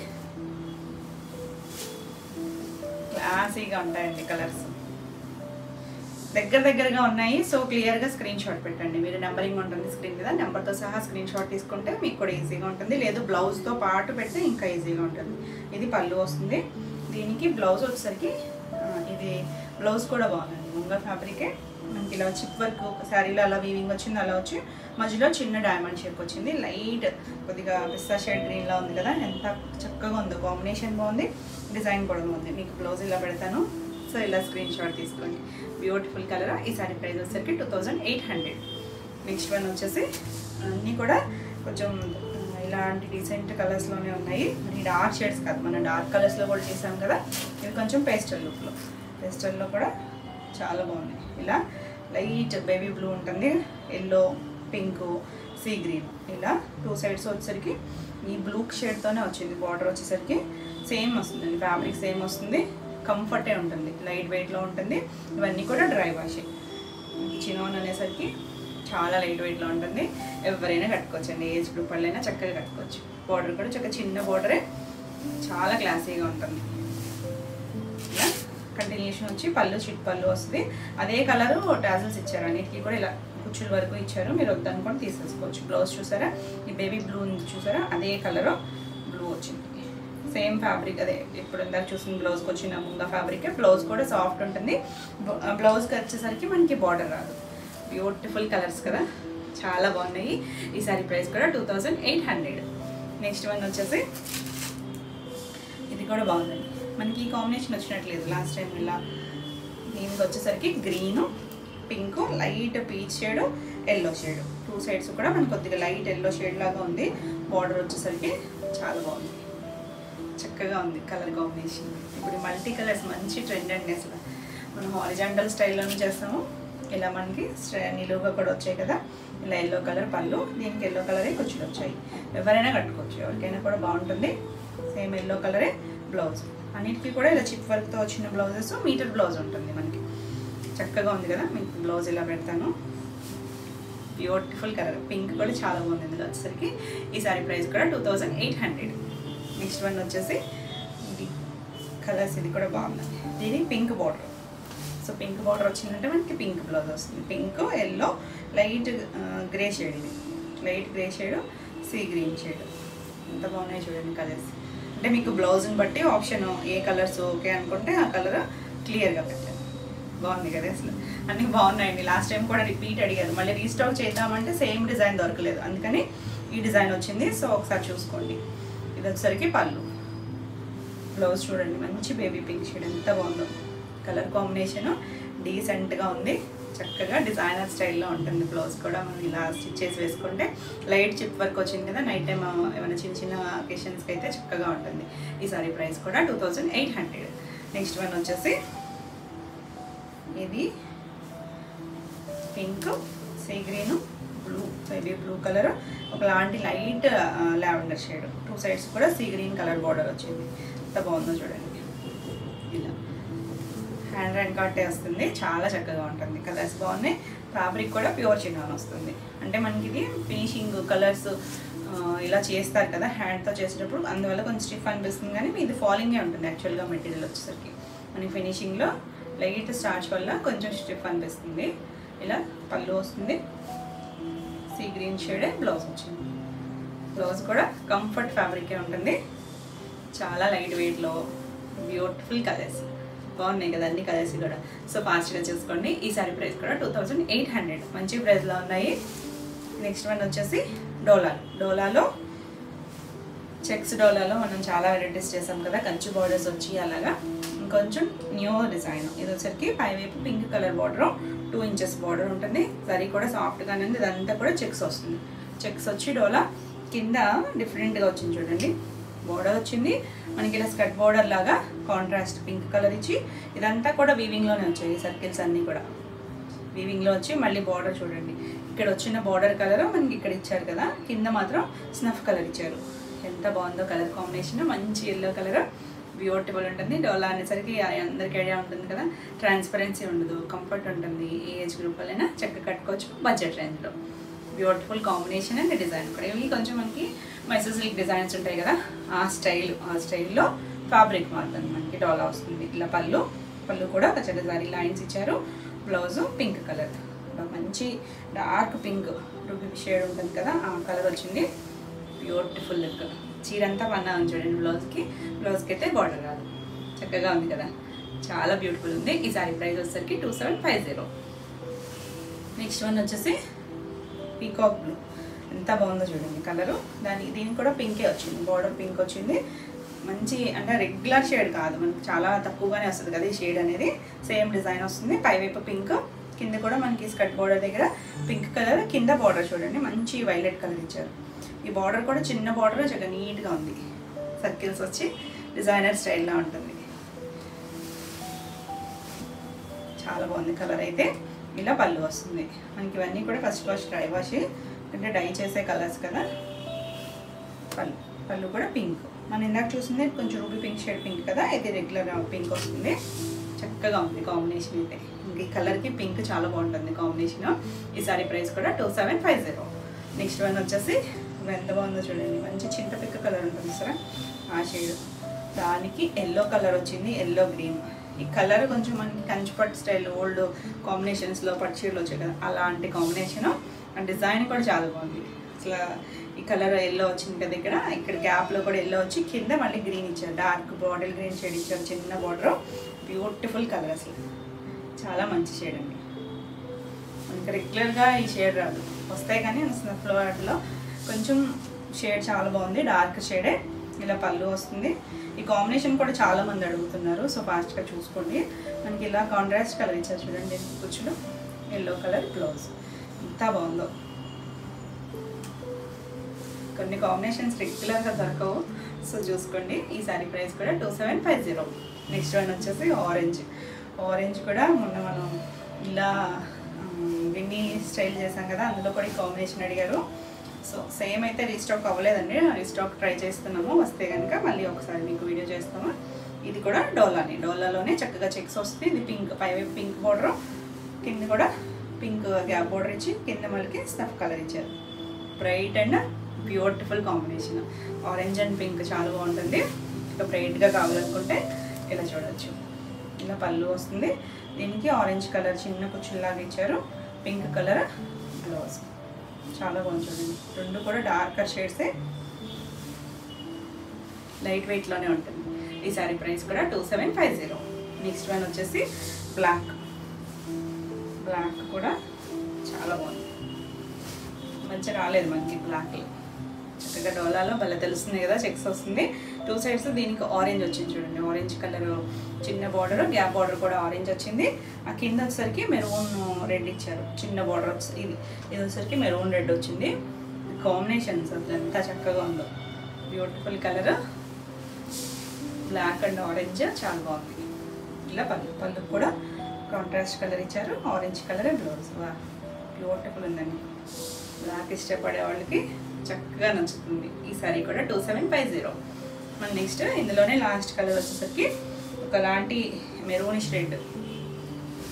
క్లాసీగా ఉంటాయండి కలర్స్. దగ్గరగా ఉన్నాయి. సో క్లియర్గా స్క్రీన్ షాట్ పెట్టండి. మీరు నెంబరింగ్ ఉంటుంది స్క్రీన్ మీద, నెంబర్తో సహా స్క్రీన్ షాట్ తీసుకుంటే మీకు కూడా ఈజీగా ఉంటుంది. లేదు బ్లౌజ్తో పాటు పెడితే ఇంకా ఈజీగా ఉంటుంది. ఇది పళ్ళు వస్తుంది. దీనికి బ్లౌజ్ వచ్చేసరికి ఇది బ్లౌజ్ కూడా బాగుందండి. ముంగా ఫ్యాబ్రికే మనకి ఇలా చిప్ వర్క్ శారీలో అలా వీవింగ్ వచ్చింది. అలా వచ్చి మధ్యలో చిన్న డైమండ్ షేప్ వచ్చింది. లైట్ కొద్దిగా పిస్తా షేడ్ గ్రీన్లా ఉంది కదా, ఎంత చక్కగా ఉందో. కాంబినేషన్ బాగుంది, డిజైన్ కూడా బాగుంది. మీకు బ్లౌజ్ ఇలా పెడతాను. సో ఇలా స్క్రీన్ షాట్ తీసుకోండి. Beautiful colour. ఈ సారీ ప్రైస్ వచ్చేసరికి 2800. నెక్స్ట్ వన్ వచ్చేసి అన్నీ కూడా కొంచెం ఇలాంటి డీసెంట్ కలర్స్లోనే ఉన్నాయి. మరి డార్క్ షేడ్స్ కాదు, మనం డార్క్ కలర్స్లో కూడా చేసాం కదా. ఇది కొంచెం పేస్టల్ లుక్లో, పేస్టల్లో కూడా చాలా బాగున్నాయి. ఇలా లైట్ బేబీ బ్లూ ఉంటుంది, ఎల్లో, పింక్, సీ గ్రీన్, ఇలా 2 సైడ్స్ వచ్చేసరికి ఈ బ్లూ షేడ్తోనే వచ్చింది. బార్డర్ వచ్చేసరికి సేమ్ వస్తుందండి, ఫ్యాబ్రిక్ సేమ్ వస్తుంది. కంఫర్టే ఉంటుంది, లైట్ వెయిట్లో ఉంటుంది. ఇవన్నీ కూడా డ్రై వాషింగ్. చినోన్ అనేసరికి చాలా లైట్ వెయిట్లో ఉంటుంది. ఎవరైనా కట్టుకోవచ్చు అండి, ఏజ్ గ్రూప్ వాళ్ళైనా చక్కగా కట్టుకోవచ్చు. బార్డర్ కూడా చక్కగా చిన్న బార్డరే, చాలా క్లాసీగా ఉంటుంది. ఇలా కంటిన్యూషన్ వచ్చి పళ్ళు చిట్ పళ్ళు వస్తుంది. అదే కలరు టాజల్స్ ఇచ్చారు, అన్నిటికీ కూడా ఇలా కుచ్చుల వరకు ఇచ్చారు. మీరు వద్దనుకొని తీసేసుకోవచ్చు. బ్లౌజ్ చూసారా, ఈ బేబీ బ్లూ చూసారా, అదే కలరు బ్లూ వచ్చింది. సేమ్ ఫ్యాబ్రిక్ అదే ఇప్పుడు ఇందాక చూసిన బ్లౌజ్కి వచ్చిన ముంగా ఫ్యాబ్రికే. బ్లౌజ్ కూడా సాఫ్ట్ ఉంటుంది. బ్లౌజ్కి వచ్చేసరికి మనకి బార్డర్ రాదు. బ్యూటిఫుల్ కలర్స్ కదా, చాలా బాగున్నాయి. ఈ సారీ ప్రైస్ కూడా 2800. నెక్స్ట్ వన్ వచ్చేసి ఇది కూడా బాగుందండి. మనకి ఈ కాంబినేషన్ వచ్చినట్లేదు లాస్ట్ టైం. ఇలా దీనికి వచ్చేసరికి green, pink, light peach shade, yellow shade. 2 sides కూడా మనకి కొద్దిగా లైట్ ఎల్లో షేడ్ లాగా ఉంది. బార్డర్ వచ్చేసరికి చాలా బాగుంది, చక్కగా ఉంది కలర్ కాంబినేషన్. ఇప్పుడు మల్టీ కలర్స్ మంచి ట్రెండ్ అండి. అసలు మనం హారిజాంటల్ స్టైల్లోనే చేస్తాము. ఇలా మనకి నిలువుగా కూడా వచ్చాయి కదా. ఇలా ఎల్లో కలర్ పళ్ళు, దీనికి ఎల్లో కలరే కుచ్చులు వచ్చాయి. ఎవరైనా కట్టుకోవచ్చు, ఎవరికైనా కూడా బాగుంటుంది. సేమ్ ఎల్లో కలరే బ్లౌజ్. అన్నిటికీ కూడా ఇలా చిప్ వర్క్తో వచ్చిన బ్లౌజెస్, మీటర్ బ్లౌజ్ ఉంటుంది మనకి. చక్కగా ఉంది కదా. మీకు బ్లౌజ్ ఇలా పెడతాను. బ్యూటిఫుల్ కలర్, పింక్ కూడా చాలా బాగుంది ఇందులో వచ్చేసరికి. ఈ సారీ ప్రైస్ కూడా 2800. నెక్స్ట్ వన్ వచ్చేసి ఇది కలర్స్, ఇది కూడా బాగుంది. ఇది pink border. So pink border వచ్చిందంటే మనకి పింక్ బ్లౌజ్ వస్తుంది. Pink, yellow, light grey shade. ఇది light grey shade, sea green shade. ఎంత బాగున్నాయి చూడండి కలర్స్. అంటే మీకు బ్లౌజ్ని బట్టి ఆప్షన్ ఏ కలర్స్ ఓకే అనుకుంటే ఆ కలర్ క్లియర్గా పెట్టాను. బాగుంది కదా అసలు, అన్నీ బాగున్నాయండి. లాస్ట్ టైం కూడా రిపీట్ అడిగారు, మళ్ళీ రీస్టాక్ చేద్దామంటే సేమ్ డిజైన్ దొరకలేదు, అందుకని ఈ డిజైన్ వచ్చింది. సో ఒకసారి చూసుకోండి. ఇది వచ్చేసరికి పళ్ళు. బ్లౌజ్ చూడండి, మంచి బేబీ పింక్ షేడ్, ఎంత బాగుందో. కలర్ కాంబినేషను డీసెంట్గా ఉంది. చక్కగా డిజైనర్ స్టైల్లో ఉంటుంది. బ్లౌజ్ కూడా మనం ఇలా స్టిచ్ చేసి వేసుకుంటే లైట్ చిప్ వర్క్ వచ్చింది కదా. నైట్ టైం ఏమైనా చిన్న చిన్న అకేషన్స్కి అయితే చక్కగా ఉంటుంది. ఈ సారీ ప్రైస్ కూడా 2800. నెక్స్ట్ వన్ వచ్చేసి ఇది pink, sea green, blue, baby blue colour, ఒకలాంటి లైట్ లావెండర్ షేడ్. 2 సైడ్స్ కూడా సీ గ్రీన్ కలర్ బార్డర్ వచ్చింది. ఎంత బాగుందో చూడండి. ఇలా హ్యాండ్ అండ్ కట్టే వస్తుంది, చాలా చక్కగా ఉంటుంది. కలర్స్ బాగున్నాయి. ఫ్యాబ్రిక్ కూడా ప్యూర్ చినాన్ వస్తుంది. అంటే మనకి ఇది ఫినిషింగ్ కలర్స్ ఇలా చేస్తారు కదా హ్యాండ్తో చేసేటప్పుడు, అందువల్ల కొంచెం స్టిఫ్ అనిపిస్తుంది. కానీ ఇది ఫాలింగే ఉంటుంది యాక్చువల్గా మెటీరియల్ వచ్చేసరికి. మనకి ఫినిషింగ్లో లైట్ స్టార్చ్ వల్ల కొంచెం స్టిఫ్ అనిపిస్తుంది. ఇలా పళ్ళు వస్తుంది, సీ గ్రీన్ షేడే బ్లౌజ్ వచ్చింది. బ్లౌజ్ కూడా కంఫర్ట్ ఫ్యాబ్రికే ఉంటుంది. చాలా లైట్ వెయిట్లో బ్యూటిఫుల్ కలర్స్ బాగున్నాయి కదా అన్ని కలర్స్ కూడా. సో ఫాస్ట్గా చూసుకోండి. ఈ సారీ ప్రైస్ కూడా 2800, మంచి ప్రైస్లో ఉన్నాయి. నెక్స్ట్ వన్ వచ్చేసి డోలాలో చెక్స్. డోలాలో మనం చాలా వెరైటీస్ చేసాం కదా, కంచి బార్డర్స్ వచ్చి అలాగా. ఇంకొంచెం న్యూ డిజైన్. ఇది వచ్చరికి పైవైపు pink colour border, 2 inches border ఉంటుంది. సరీ కూడా సాఫ్ట్గానే ఉంది. ఇదంతా కూడా చెక్స్ వస్తుంది. చెక్స్ వచ్చి డోలా కింద డిఫరెంట్గా వచ్చింది చూడండి. బార్డర్ వచ్చింది మనకి ఇలా స్కర్ట్ బార్డర్ లాగా కాంట్రాస్ట్ పింక్ కలర్ ఇచ్చి, ఇదంతా కూడా వీవింగ్లోనే వచ్చాయి. సర్కిల్స్ అన్నీ కూడా వీవింగ్లో వచ్చి మళ్ళీ బార్డర్ చూడండి. ఇక్కడ వచ్చిన బార్డర్ కలర్ మనకి ఇక్కడ ఇచ్చారు కదా, కింద మాత్రం స్నఫ్ కలర్ ఇచ్చారు. ఎంత బాగుందో కలర్ కాంబినేషన్. మంచి ఎల్లో కలర్, బ్యూటిఫుల్ ఉంటుంది. డోలా అనేసరికి అందరికీ ఐడియా ఉంటుంది కదా, ట్రాన్స్పరెన్సీ ఉండదు, కంఫర్ట్ ఉంటుంది. ఏ ఏజ్ గ్రూప్ వాళ్ళైనా చక్కగా కట్టుకోవచ్చు బడ్జెట్ రేంజ్లో. బ్యూటిఫుల్ కాంబినేషన్ అండ్ డిజైన్ కూడా. ఇవి కొంచెం మనకి మైసూర్ సిల్క్ డిజైన్స్ ఉంటాయి కదా, ఆ స్టైల్లో ఫ్యాబ్రిక్ మాత్రం మనకి డోలా వస్తుంది. ఇలా పళ్ళు కూడా చక్కగా జరీ లైన్స్ ఇచ్చారు. బ్లౌజు పింక్ కలర్, మంచి డార్క్ పింక్ రూబీ షేడ్ ఉంటుంది కదా, ఆ కలర్ వచ్చింది. Beautiful look. చీర అంతా పన్నా ఉంది చూడండి. బ్లౌజ్కి అయితే బార్డర్ రాదు. చక్కగా ఉంది కదా, చాలా బ్యూటిఫుల్ ఉంది. ఈ సారీ ప్రైస్ వచ్చేసరికి 2750. నెక్స్ట్ వన్ వచ్చేసి పీకాక్ బ్లూ. ఎంత బాగుందో చూడండి కలరు. దీనికి కూడా పింకే వచ్చింది, బార్డర్ పింక్ వచ్చింది. మంచి అంటే రెగ్యులర్ షేడ్ కాదు, మనకి చాలా తక్కువగానే వస్తుంది కదా ఈ షేడ్ అనేది. సేమ్ డిజైన్ వస్తుంది, పైవైపు పింక్, కింద కూడా మనకి స్కర్ట్ బార్డర్ దగ్గర పింక్ కలర్, కింద బార్డర్ చూడండి మంచి వైలెట్ కలర్ ఇచ్చారు. ఈ బార్డర్ కూడా చిన్న బార్డర్ చాలా నీట్గా ఉంది, సర్కిల్స్ వచ్చి డిజైనర్ స్టైల్లో ఉంటుంది. చాలా బాగుంది కలర్ అయితే. ఇలా పళ్ళు వస్తుంది మనకి. ఇవన్నీ కూడా ఫస్ట్ డ్రై వాష్, అంటే డై చేసే కలర్స్ కదా. పళ్ళు కూడా పింక్. మనం ఇందాక చూసింది కొంచెం రూబీ పింక్ షేడ్ పింక్ కదా, ఇది రెగ్యులర్ పింక్ వస్తుంది. చక్కగా ఉంది కాంబినేషన్ అయితే. ఈ కలర్కి పింక్ చాలా బాగుంటుంది కాంబినేషన్. ఈ సారీ ప్రైస్ కూడా 2750. నెక్స్ట్ వన్ వచ్చేసి ఎంత బాగుందో చూడండి, మంచి చింతపిక్క కలర్ ఉంటుంది సరే, ఆ షేడ్. దానికి ఎల్లో కలర్ వచ్చింది, ఎల్లో గ్రీన్. ఈ కలర్ కొంచెం మనకి కంచిపట్టు స్టైల్ ఓల్డ్ కాంబినేషన్స్లో పట్టు చీరలు వచ్చాయి కదా, అలాంటి కాంబినేషన్. అండ్ డిజైన్ కూడా చాలా బాగుంది. అసలు ఈ కలర్ ఎల్లో వచ్చింది కదా, ఇక్కడ గ్యాప్లో కూడా ఎల్లో వచ్చి కింద మళ్ళీ గ్రీన్ ఇచ్చారు, డార్క్ బాటిల్ గ్రీన్ షేడ్ ఇచ్చారు, చిన్న బార్డర్. బ్యూటిఫుల్ కలర్, అసలు చాలా మంచి షేడ్ అండి. మనకి రెగ్యులర్గా ఈ షేడ్ రాదు, వస్తాయి కానీ స్నఫ్లో వాటిలో కొంచెం షేడ్ చాలా బాగుంది, డార్క్ షేడే. ఇలా పళ్ళు వస్తుంది. ఈ కాంబినేషన్ కూడా చాలా మంది అడుగుతున్నారు, సో ఫాస్ట్గా చూసుకోండి. మనకి ఇలా కాంట్రాస్ట్ కలర్ ఇచ్చారు చూడండి కుచ్చులు, ఎల్లో కలర్ బ్లౌజ్. ఎంత బాగుందో. కొన్ని కాంబినేషన్స్ రెగ్యులర్గా దొరకవు, సో చూసుకోండి. ఈ సారీ ప్రైస్ కూడా 2750. నెక్స్ట్ వన్ వచ్చేసి ఆరెంజ్ కూడా మొన్న మనం ఇలా విన్నీ స్టైల్ చేసాం కదా, అందులో కూడా ఈ కాంబినేషన్ అడిగారు. సో సేమ్ అయితే రీస్టాక్ అవ్వలేదండి, రీస్టాక్ ట్రై చేస్తున్నాము, వస్తే కనుక మళ్ళీ ఒకసారి మీకు వీడియో చేస్తాము. ఇది కూడా డోలాలోనే చక్కగా చెక్స్ వస్తుంది. ఇది పింక్, పైవైపు పింక్ బార్డర్, కింద కూడా పింక్ గ్యాప్ బార్డర్ ఇచ్చి కింద మళ్ళీ స్నఫ్ కలర్ ఇచ్చారు. Bright and beautiful combination. Orange and pink చాలా బాగుంటుంది. ఇంకా బ్రైట్గా కావాలనుకుంటే ఇలా చూడవచ్చు. ఇలా పళ్ళు వస్తుంది. దీనికి ఆరెంజ్ కలర్ చిన్న కుచ్చుల్లాగా ఇచ్చారు, పింక్ కలర్ బ్లౌజ్. చాలా బాగుంది చూడండి. రెండు కూడా డార్కర్ షేడ్సే, లైట్ వెయిట్లోనే ఉంటుంది. ఈ సారీ ప్రైస్ కూడా 2750. నెక్స్ట్ వన్ వచ్చేసి బ్లాక్ కూడా చాలా బాగుంది. మంచిగా రాలేదు మనకి బ్లాక్లో, చక్కగా డోలాలో భలే తెలుస్తుంది కదా, చెక్స్ వస్తుంది 2 సైడ్స్. దీనికి ఆరెంజ్ వచ్చింది చూడండి, ఆరెంజ్ కలర్ చిన్న బార్డర్, గ్యాప్ బార్డర్ కూడా ఆరెంజ్ వచ్చింది. ఆ కింద వచ్చేసరికి మెరూన్ రెడ్ ఇచ్చారు, చిన్న బార్డర్ వచ్చి ఇది వచ్చేసరికి మెరూన్ రెడ్ వచ్చింది. కాంబినేషన్స్ అసలు ఎంత చక్కగా ఉందో, beautiful colour. Black and orange చాలా బాగుంది. ఇలా పళ్ళు కూడా కాంట్రాస్ట్ కలర్ ఇచ్చారు, ఆరెంజ్ కలర్ బ్లౌజ్. బ్యూటిఫుల్ ఉందండి. బ్లాక్ ఇష్టపడే వాళ్ళకి చక్కగా నచ్చుతుంది. ఈ సారీ కూడా 2750. మన నెక్స్ట్ ఇందులోనే లాస్ట్ కలర్ వచ్చేసరికి ఒకలాంటి మెరూనిష్ రెడ్,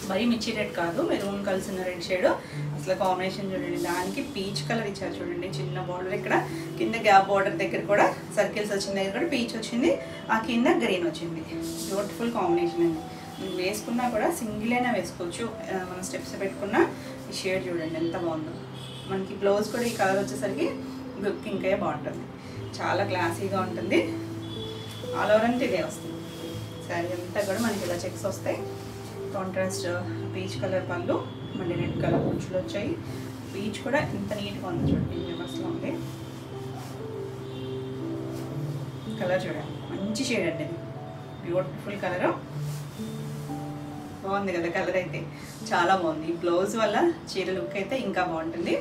మరీ మిర్చి రెడ్ కాదు, మెరూన్ కలిసిన రెడ్ షేడ్. అసలు కాంబినేషన్ చూడండి. దానికి పీచ్ కలర్ ఇచ్చారు చూడండి, చిన్న బార్డర్. ఇక్కడ కింద గ్యాప్ బార్డర్ దగ్గర కూడా సర్కిల్స్ వచ్చిన దగ్గర కూడా పీచ్ వచ్చింది, ఆ కింద గ్రీన్ వచ్చింది. బ్యూటిఫుల్ కాంబినేషన్ అండి. మనం వేసుకున్నా కూడా సింగిల్ అయినా వేసుకోవచ్చు, మనం స్టెప్స్ పెట్టుకున్న. ఈ షేడ్ చూడండి ఎంత బాగుందో. మనకి బ్లౌజ్ కూడా ఈ కలర్ వచ్చేసరికి పింక్ అయ్యే బాగుంటుంది, చాలా క్లాసీగా ఉంటుంది. ఆల్ ఓవర్ అంతా ఇదే వస్తుంది. శారీ అంతా కూడా మనకి ఇలా చెక్స్ వస్తాయి. కాంట్రాస్ట్ పీచ్ కలర్ పళ్ళు, మళ్ళీ రెడ్ కలర్ కుచ్చులు వచ్చాయి. పీచ్ కూడా ఎంత నీట్గా ఉంది చూడండి, యూనివర్స్లో ఉంది. కలర్ చూడండి, మంచి షేడ్ అండి, బ్యూటిఫుల్ కలర్. బాగుంది కదా కలర్ అయితే, చాలా బాగుంది. ఈ బ్లౌజ్ వల్ల చీర లుక్ అయితే ఇంకా బాగుంటుంది.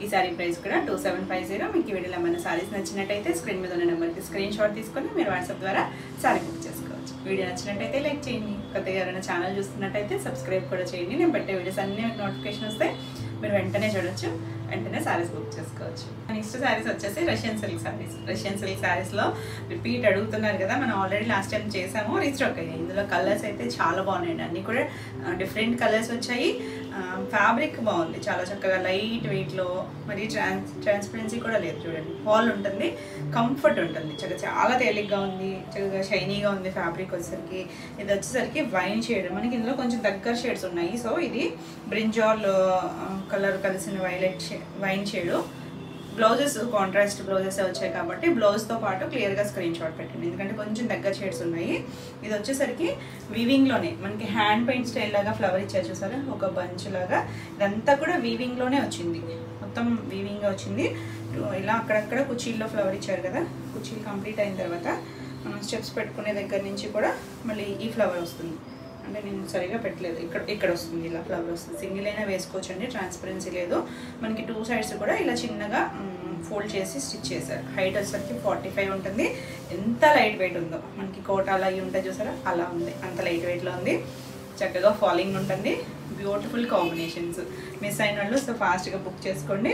ఈ సారీ ప్రైస్ కూడా 2750. మీకు ఈ వీడియోలో ఏమైనా సారీస్ నచ్చినట్టయితే స్క్రీన్ మీద ఉన్న నెంబర్కి స్క్రీన్ షాట్ తీసుకొని మీరు వాట్సాప్ ద్వారా సారీ బుక్ చేసుకోవచ్చు. వీడియో నచ్చినట్టయితే లైక్ చేయండి, కొత్తగా ఎవరైనా ఛానల్ చూస్తున్నట్టయితే సబ్స్క్రైబ్ కూడా చేయండి. నేను పెట్టే వీడియోస్ అన్నీ మీకు నోటిఫికేషన్ వస్తాయి, మీరు వెంటనే చూడొచ్చు. వెంటనే శారీస్ బుక్ చేసుకోవచ్చు. నెక్స్ట్ శారీస్ వచ్చేసి Russian silk saris. Russian silk శారీస్లో రిపీట్ అడుగుతున్నారు కదా, మనం ఆల్రెడీ లాస్ట్ టైం చేసాము, రీస్టాక్ అయ్యాయి. ఇందులో కలర్స్ అయితే చాలా బాగున్నాయండి, అన్నీ కూడా డిఫరెంట్ కలర్స్ వచ్చాయి. ఫ్యాబ్రిక్ బాగుంది, చాలా చక్కగా లైట్ వెయిట్లో, మరి ట్రాన్స్పరెన్సీ కూడా లేదు చూడండి. హాల్ ఉంటుంది, కంఫర్ట్ ఉంటుంది, చక్కగా చాలా తేలిగ్గా ఉంది, చక్కగా షైనీగా ఉంది. ఫ్యాబ్రిక్ వచ్చేసరికి ఇది వచ్చేసరికి వైన్ షేడ్, మనకి ఇందులో కొంచెం దగ్గర షేడ్స్ ఉన్నాయి. సో ఇది బ్రింజాల్ కలర్ కలిసిన wine shade. Blouses contrast blouses వచ్చాయి కాబట్టి బ్లౌజ్తో పాటు క్లియర్గా స్క్రీన్ షాట్ పెట్టండి, ఎందుకంటే కొంచెం దగ్గర షేడ్స్ ఉన్నాయి. ఇది వచ్చేసరికి వీవింగ్లోనే మనకి హ్యాండ్ పెయింట్ స్టైల్ లాగా ఫ్లవర్ ఇచ్చారు చూసారా, ఒక బంచ్ లాగా. ఇదంతా కూడా వీవింగ్లోనే వచ్చింది, మొత్తం వీవింగ్ వచ్చింది. ఇలా అక్కడక్కడ కుచీల్లో ఫ్లవర్ ఇచ్చారు కదా, కుచీలు కంప్లీట్ అయిన తర్వాత మనం స్టెప్స్ పెట్టుకునే దగ్గర నుంచి కూడా మళ్ళీ ఈ ఫ్లవర్ వస్తుంది. అంటే నేను సరిగా పెట్టలేదు, ఇక్కడ వస్తుంది, ఇలా ఫ్లవర్ వస్తుంది. సింగిల్ అయినా వేసుకోవచ్చు అండి, ట్రాన్స్పరెన్సీ లేదు. మనకి 2 సైడ్స్ కూడా ఇలా చిన్నగా ఫోల్డ్ చేసి స్టిచ్ చేశారు. హైట్ వచ్చేసరికి 45 ఉంటుంది. ఎంత లైట్ వెయిట్ ఉందో, మనకి కోట అలా అవి ఉంటాయి చూసారా, అలా ఉంది, అంత లైట్ వెయిట్లో ఉంది. చక్కగా ఫాలింగ్ ఉంటుంది. Beautiful combinations. మిస్ అయిన వాళ్ళు సో ఫాస్ట్గా బుక్ చేసుకోండి.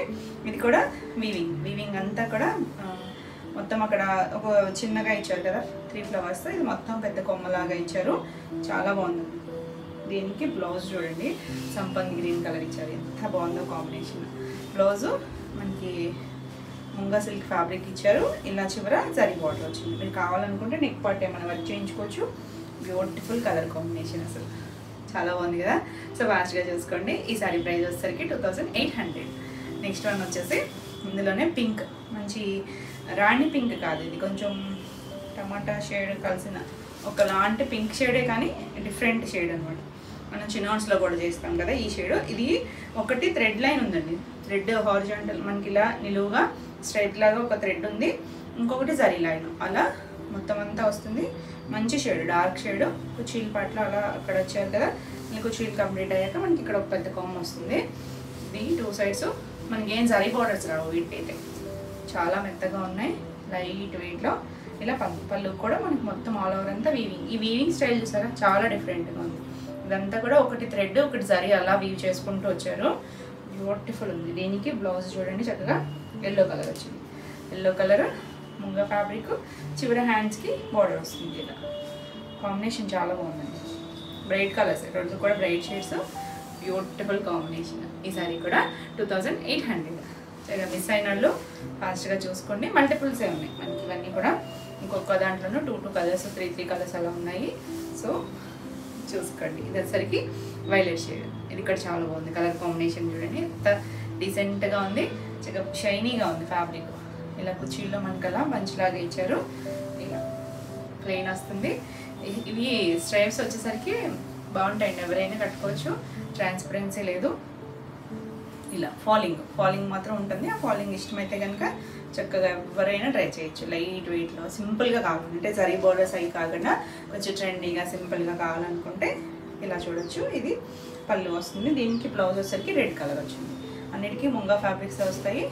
ఇది కూడా వీవింగ్ అంతా కూడా మొత్తం అక్కడ ఒక చిన్నగా ఇచ్చారు కదా 3 ఫ్లవర్స్, ఇది మొత్తం పెద్ద కొమ్మలాగా ఇచ్చారు, చాలా బాగుంది. దీనికి బ్లౌజ్ చూడండి, సంపంగి గ్రీన్ కలర్ ఇచ్చారు, ఎంత బాగుందో కాంబినేషన్. బ్లౌజు మనకి ముంగా సిల్క్ ఫ్యాబ్రిక్ ఇచ్చారు, ఇలా చివర జరీ బార్డర్ వచ్చింది. మీరు కావాలనుకుంటే నెక్ పార్ట్ ఏమైనా వర్క్ చేయించుకోవచ్చు. బ్యూటిఫుల్ కలర్ కాంబినేషన్, అసలు చాలా బాగుంది కదా. సో ఫాస్ట్గా చూసుకోండి. ఈ సారీ ప్రైస్ వచ్చేసరికి 2800. నెక్స్ట్ వన్ వచ్చేసి ఇందులోనే పింక్, మంచి రాణి పింక్ కాదు, ఇది కొంచెం టమాటా షేడ్ కలిసిన ఒకలాంటి పింక్ షేడే కానీ డిఫరెంట్ షేడ్ అనమాట. మనం చినాన్స్లో కూడా చేస్తాం కదా ఈ షేడ్. ఇది ఒకటి థ్రెడ్ లైన్ ఉందండి, థ్రెడ్ హారిజాంటల్ మనకి ఇలా నిలువుగా స్ట్రైట్ లాగా ఒక థ్రెడ్ ఉంది, ఇంకొకటి జరీ లైన్, అలా మొత్తం అంతా వస్తుంది. మంచి షేడ్, డార్క్ షేడ్. కుచీల పాటలో అలా అక్కడ వచ్చారు కదా, ఈ కుచీలు కంప్లీట్ అయ్యాక మనకి ఇక్కడ ఒక పెద్ద కొమ్మ వస్తుంది. ఇది 2 సైడ్స్ మనకి ఏం జరీ బార్డర్స్ రావు, వీటికైతే చాలా మెత్తగా ఉన్నాయి, లైట్ వెయిట్లో. ఇలా పళ్ళు కూడా మనకి మొత్తం ఆల్ ఓవర్ అంతా వీవింగ్. ఈ వీవింగ్ స్టైల్ చూసారా, చాలా డిఫరెంట్గా ఉంది. ఇదంతా కూడా ఒకటి థ్రెడ్ ఒకటి జరీ అలా వీవ్ చేసుకుంటూ వచ్చారు, బ్యూటిఫుల్ ఉంది. దీనికి బ్లౌజ్ చూడండి, చక్కగా ఎల్లో కలర్ వచ్చింది. ఎల్లో కలర్ ముంగ ఫ్యాబ్రిక్, చివరి హ్యాండ్స్కి బార్డర్ వస్తుంది. ఇలా కాంబినేషన్ చాలా బాగుందండి. బ్రైట్ కలర్స్, రెండు కూడా బ్రైట్ షేడ్స్, బ్యూటిఫుల్ కాంబినేషన్. ఈ సారీ కూడా 2800. మిస్ అయిన వాళ్ళు ఫాస్ట్గా చూసుకోండి. మల్టిపుల్సే ఉన్నాయి మనకి ఇవన్నీ కూడా. ఇంకొక దాంట్లోనూ 2 కలర్స్ 3 కలర్స్ అలా ఉన్నాయి, సో చూసుకోండి. ఇది వచ్చేసరికి వైలెట్ షేడ్. ఇది ఇక్కడ చాలా బాగుంది కలర్ కాంబినేషన్, చూడండి ఎంత డీసెంట్గా ఉంది, చక్కగా షైనీగా ఉంది ఫ్యాబ్రిక్. ఇలా కుర్చీల్లో మనకు అలా మంచిలాగా ఇచ్చారు, ఇలా ప్లెయిన్ వస్తుంది. ఇవి స్ట్రైప్స్ వచ్చేసరికి బాగుంటాయండి, ఎవరైనా కట్టుకోవచ్చు, ట్రాన్స్పరెన్సీ లేదు. ఇలా ఫాలింగ్ మాత్రం ఉంటుంది. ఆ ఫాలింగ్ ఇష్టమైతే కనుక చక్కగా ఎవరైనా ట్రై చేయొచ్చు. లైట్ వెయిట్లో సింపుల్గా కావాలంటే జరీ బోర్డర్స్ అవి కాకుండా కొంచెం ట్రెండీగా సింపుల్గా కావాలనుకుంటే ఇలా చూడొచ్చు. ఇది పళ్ళు వస్తుంది. దీనికి బ్లౌజ్ వచ్చేసరికి రెడ్ కలర్ వచ్చింది. అన్నిటికీ ముంగా ఫ్యాబ్రిక్స్ వస్తాయి.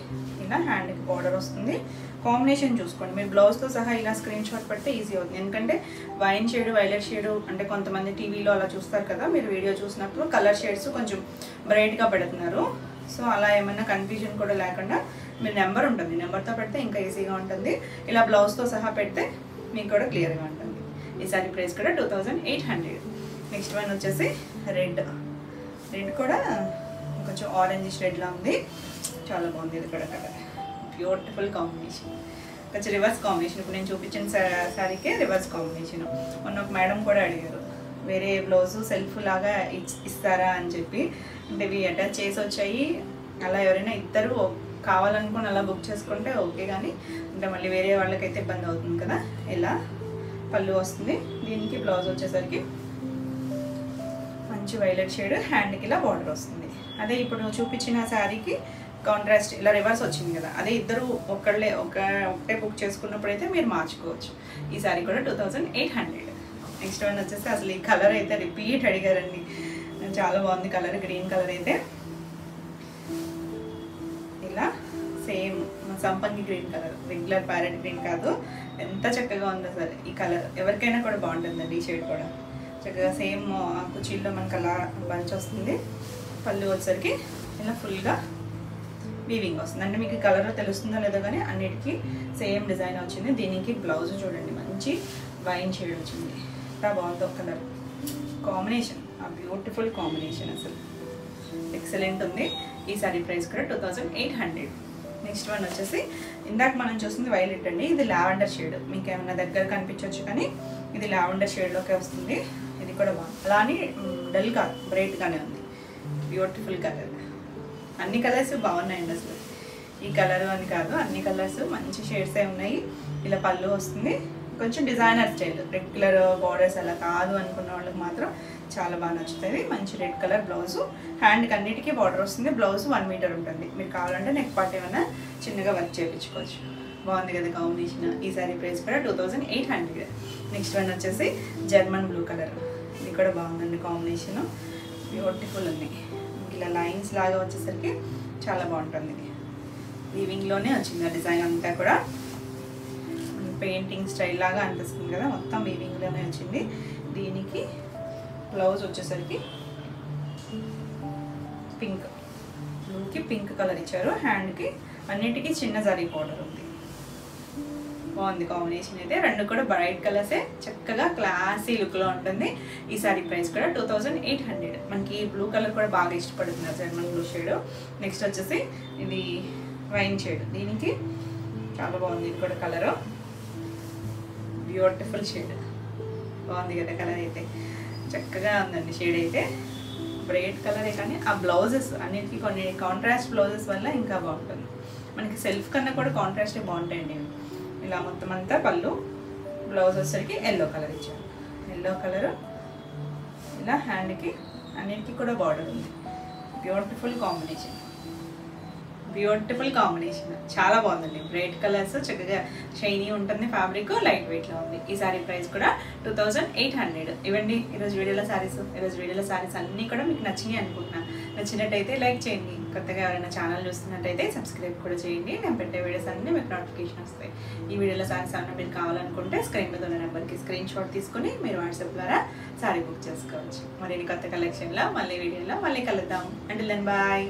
ఇలా హ్యాండ్కి బార్డర్ వస్తుంది. కాంబినేషన్ చూసుకోండి, మీరు బ్లౌజ్తో సహా ఇలా స్క్రీన్ షాట్ పెడితే ఈజీ అవుతుంది. ఎందుకంటే వైన్ షేడ్ వైలెట్ షేడ్ అంటే కొంతమంది టీవీలో అలా చూస్తారు కదా, మీరు వీడియో చూసినప్పుడు కలర్ షేడ్స్ కొంచెం బ్రైట్గా పెడుతున్నారు. సో అలా ఏమైనా కన్ఫ్యూజన్ కూడా లేకుండా మీరు నెంబర్ ఉంటుంది, నెంబర్తో పెడితే ఇంకా ఈజీగా ఉంటుంది. ఇలా బ్లౌజ్తో సహా పెడితే మీకు కూడా క్లియర్గా ఉంటుంది. ఈ సారీ ప్రైస్ కూడా 2800. నెక్స్ట్ వన్ వచ్చేసి రెడ్ కూడా కొంచెం ఆరెంజ్ షేడ్లా ఉంది, చాలా బాగుంది. ఇది కూడా కలర్ బ్యూటిఫుల్ కాంబినేషన్, కొంచెం రివర్స్ కాంబినేషన్. ఇప్పుడు నేను చూపించిన శారీకే రివర్స్ కాంబినేషన్. మొన్న ఒక మేడం కూడా అడిగారు, వేరే బ్లౌజు సెల్ఫ్ లాగా ఇస్తారా అని చెప్పి. అంటే ఇవి అటాచ్ చేసి వచ్చాయి, అలా ఎవరైనా ఇద్దరు కావాలనుకుని అలా బుక్ చేసుకుంటే ఓకే, కానీ అంటే మళ్ళీ వేరే వాళ్ళకైతే ఇబ్బంది అవుతుంది కదా. ఇలా పళ్ళు వస్తుంది. దీనికి బ్లౌజ్ వచ్చేసరికి మంచి వైలెట్ షేడ్, హ్యాండ్కి ఇలా బార్డర్ వస్తుంది. అదే ఇప్పుడు చూపించిన శారీకి కాంట్రాస్ట్ ఇలా రివర్స్ వచ్చింది కదా, అదే ఇద్దరు ఒకటే బుక్ చేసుకున్నప్పుడు అయితే మీరు మార్చుకోవచ్చు. ఈ శారీ కూడా 2800. నెక్స్ట్ వన్ వచ్చేసి అసలు ఈ కలర్ అయితే రిపీట్ అడిగారండి, చాలా బాగుంది కలర్. గ్రీన్ కలర్ అయితే ఇలా సేమ్ సంపంగి green colour, regular parrot green కాదు, ఎంత చక్కగా ఉంది అసలు. ఈ కలర్ ఎవరికైనా కూడా బాగుంటుందండి. ఈ షేడ్ కూడా చక్కగా సేమ్ కుచీల్లో మనకు అలా బంచ్ వస్తుంది. పళ్ళు వచ్చేసరికి ఇలా ఫుల్గా వీవింగ్ వస్తుంది. అంటే మీకు కలర్ తెలుస్తుందో లేదో కానీ అన్నిటికీ సేమ్ డిజైన్ వచ్చింది. దీనికి బ్లౌజ్ చూడండి, మంచి వైన్ షేడ్ వచ్చింది. ఎంత బాగుందో కలర్ కాంబినేషన్, ఆ బ్యూటిఫుల్ కాంబినేషన్ అసలు ఎక్సలెంట్ ఉంది. ఈ సారీ ప్రైస్ కూడా 2800. నెక్స్ట్ వన్ వచ్చేసి ఇందాక మనం చూస్తుంది వైలెట్ అండి, ఇది లావెండర్ షేడ్. మీకు ఏమైనా దగ్గర కనిపించవచ్చు కానీ ఇది లావెండర్ షేడ్లోకి వస్తుంది. ఇది కూడా బాగుంది, అలా అని డల్ కాదు, బ్రైట్గానే ఉంది. బ్యూటిఫుల్ కలర్, అన్ని కలర్స్ బాగున్నాయండి అసలు. ఈ కలర్ అని కాదు, అన్ని కలర్స్ మంచి షేడ్సే ఉన్నాయి. ఇలా పళ్ళు వస్తుంది, కొంచెం డిజైనర్ స్టైల్, రెగ్యులర్ బార్డర్స్ అలా కాదు అనుకున్న వాళ్ళకి మాత్రం చాలా బాగా నచ్చుతుంది. మంచి రెడ్ కలర్ బ్లౌజు, హ్యాండ్కి అన్నిటికీ బార్డర్ వస్తుంది. బ్లౌజ్ 1 మీటర్ ఉంటుంది. మీరు కావాలంటే నెక్ పార్ట్ ఏమైనా చిన్నగా వర్క్ చేయించుకోవచ్చు. బాగుంది కదా కాంబినేషన్. ఈ సారీ ప్రైస్ కూడా 2800. నెక్స్ట్ వన్ వచ్చేసి జర్మన్ బ్లూ కలర్, ఇది కూడా బాగుందండి కాంబినేషన్, బ్యూటిఫుల్ ఉంది. ఇలా లైన్స్ లాగా వచ్చేసరికి చాలా బాగుంటుంది. వీవింగ్లోనే వచ్చింది ఆ డిజైన్ అంతా కూడా, పెయింటింగ్ స్టైల్ లాగా అనిపిస్తుంది కదా, మొత్తం వీవింగ్లోనే వచ్చింది. దీనికి బ్లౌజ్ వచ్చేసరికి పింక్, బ్లూకి పింక్ కలర్ ఇచ్చారు. హ్యాండ్కి అన్నిటికీ చిన్న జరీ బార్డర్ ఉంది. బాగుంది కాంబినేషన్ అయితే. రెండు కూడా బ్రైట్ కలర్సే, చక్కగా క్లాసీ లుక్లో ఉంటుంది. ఈ సారీ ప్రైస్ కూడా 2800. మనకి బ్లూ కలర్ కూడా బాగా ఇష్టపడుతున్నారు, జర్మన్ బ్లూ షేడ్. నెక్స్ట్ వచ్చేసి ఇది వైన్ షేడ్, దీనికి చాలా బాగుంది. ఇది కూడా కలరు బ్యూటిఫుల్ షేడ్, బాగుంది కదా కలర్ అయితే, చక్కగా ఉందండి షేడ్ అయితే. బ్రైట్ కలరే కానీ ఆ బ్లౌజెస్ అన్నిటికీ కొన్ని కాంట్రాస్ట్ బ్లౌజెస్ వల్ల ఇంకా బాగుంటుంది. మనకి సెల్ఫ్ కన్నా కూడా కాంట్రాస్టే బాగుంటాయండి. ఇలా మొత్తం అంతా పళ్ళు, బ్లౌజ్ వచ్చేసరికి ఎల్లో కలర్ ఇచ్చారు. ఎల్లో కలరు ఇలా హ్యాండ్కి అన్నిటికీ కూడా బార్డర్ ఉంది. బ్యూటిఫుల్ కాంబినేషన్, బ్యూటిఫుల్ కాంబినేషన్, చాలా బాగుందండి. బ్రైట్ కలర్స్, చక్కగా షైనీ ఉంటుంది, ఫ్యాబ్రిక్ లైట్ వెయిట్లో ఉంది. ఈ సారీ ప్రైస్ కూడా 2800. ఇవ్వండి ఈరోజు వీడియోలో సారీస్. ఈరోజు వీడియోలో సారీస్ అన్నీ కూడా మీకు నచ్చినాయి అనుకుంటున్నాను. నచ్చినట్టయితే లైక్ చేయండి. కొత్తగా ఎవరైనా ఛానల్ చూస్తున్నట్టయితే సబ్స్క్రైబ్ కూడా చేయండి. నేను పెట్టే వీడియోస్ అన్నీ మీకు నోటిఫికేషన్ వస్తాయి. ఈ వీడియోలో సారీస్ అన్నీ మీరు కావాలనుకుంటే స్క్రీన్ మీద ఉన్న నెంబర్కి స్క్రీన్ షాట్ తీసుకుని మీరు వాట్సాప్ ద్వారా సారీ బుక్ చేసుకోవచ్చు. మరి కొత్త కలెక్షన్లో మళ్ళీ వీడియోలో మళ్ళీ కలుద్దాం. Until then bye.